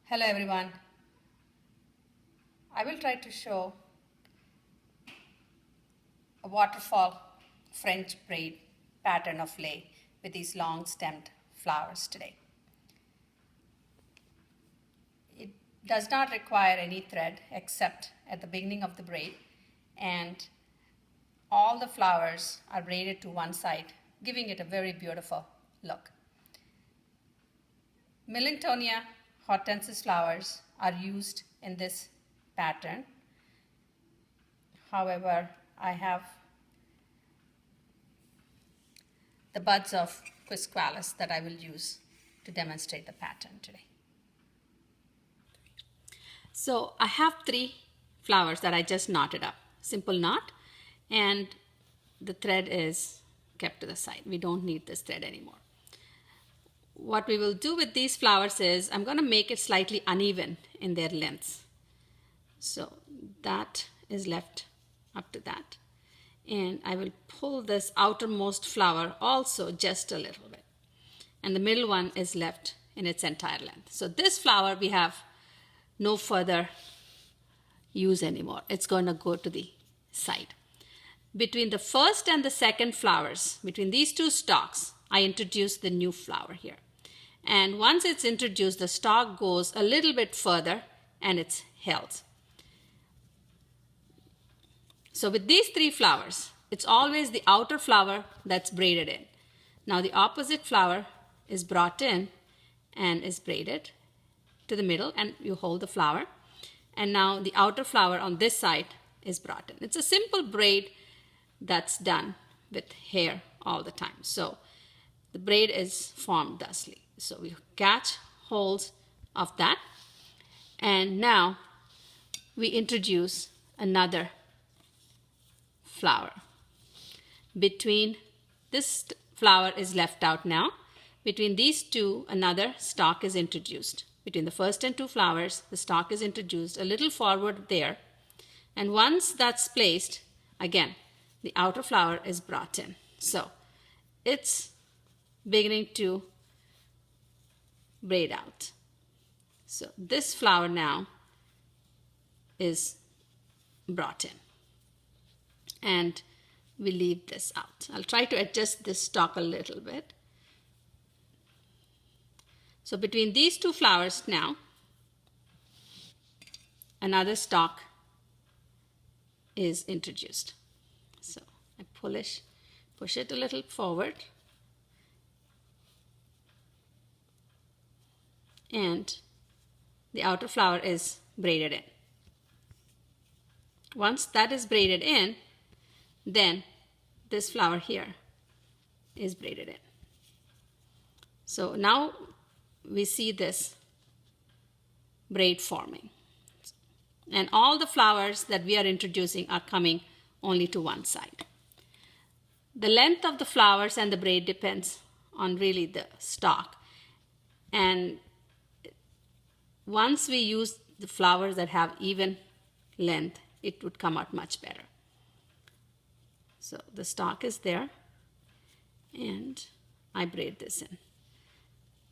Hello everyone. I will try to show a waterfall French braid pattern of lei with these long stemmed flowers today. It does not require any thread except at the beginning of the braid, and all the flowers are braided to one side, giving it a very beautiful look. Millintonia hortensis flowers are used in this pattern. However, I have the buds of quisqualis that I will use to demonstrate the pattern today. So I have 3 flowers that I just knotted up, simple knot, and the thread is kept to the side. We don't need this thread anymore. What we will do with these flowers is I'm going to make it slightly uneven in their lengths. So that is left up to that. And I will pull this outermost flower also just a little bit. And the middle one is left in its entire length. So this flower we have no further use anymore. It's going to go to the side. Between the first and the second flowers, between these 2 stalks, I introduce the new flower here. And once it's introduced, the stalk goes a little bit further and it's held. So with these 3 flowers, it's always the outer flower that's braided in. Now the opposite flower is brought in and is braided to the middle, and you hold the flower. And now the outer flower on this side is brought in. It's a simple braid that's done with hair all the time. So the braid is formed thusly. So we catch hold of that, and now we introduce another flower. Between this flower is left out now. Between these 2, another stalk is introduced. Between the first and 2 flowers, the stalk is introduced a little forward there. And once that's placed, again, the outer flower is brought in. So it's beginning to braid out. So this flower now is brought in. And we leave this out. I'll try to adjust this stalk a little bit. So between these 2 flowers now, another stalk is introduced. So I push it a little forward, and the outer flower is braided in. Once that is braided in, then this flower here is braided in. So now we see this braid forming. And all the flowers that we are introducing are coming only to one side. The length of the flowers and the braid depends on really the stalk. And once we use the flowers that have even length, it would come out much better. So the stalk is there, and I braid this in.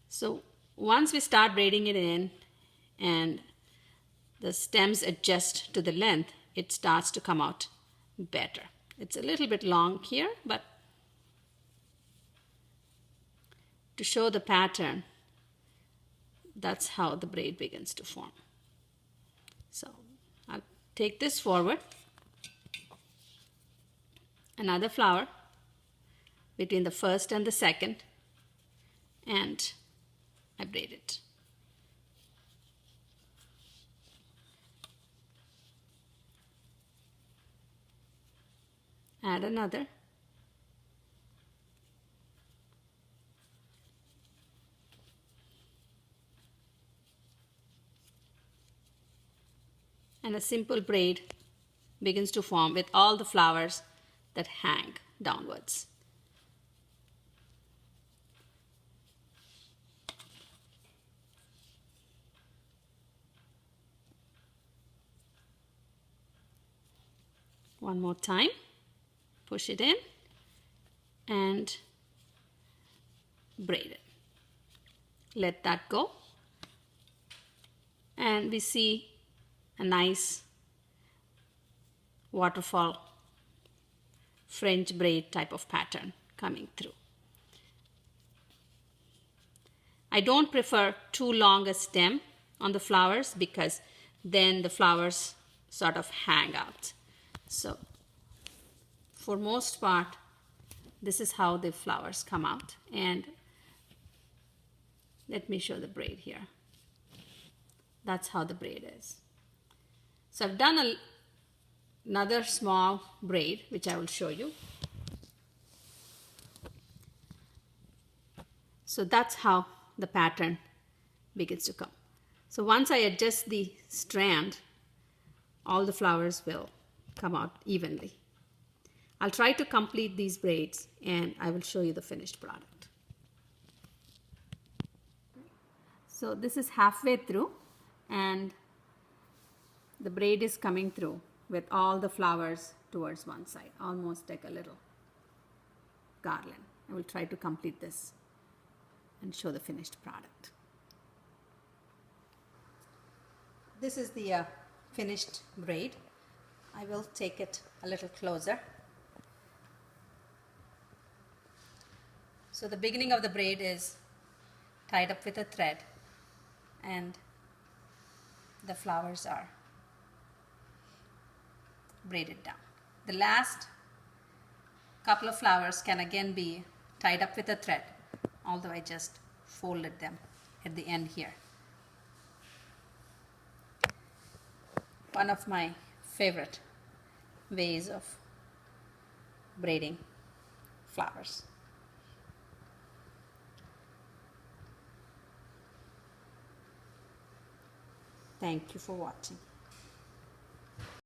So once we start braiding it in and the stems adjust to the length, it starts to come out better. It's a little bit long here, but to show the pattern, that's how the braid begins to form. So I'll take this forward, another flower between the first and the second, and I braid it. Add another. And a simple braid begins to form with all the flowers that hang downwards. One more time, push it in and braid it. Let that go. And we see a nice waterfall French braid type of pattern coming through. I don't prefer too long a stem on the flowers because then the flowers sort of hang out. So for most part, this is how the flowers come out. And let me show the braid here. That's how the braid is. So I've done another small braid, which I will show you. So that's how the pattern begins to come. So once I adjust the strand, all the flowers will come out evenly. I'll try to complete these braids and I will show you the finished product. So this is halfway through and the braid is coming through with all the flowers towards one side, almost like a little garland. I will try to complete this and show the finished product. This is the finished braid. I will take it a little closer. So the beginning of the braid is tied up with a thread and the flowers are braided down. The last couple of flowers can again be tied up with a thread, although I just folded them at the end here. One of my favorite ways of braiding flowers. Thank you for watching.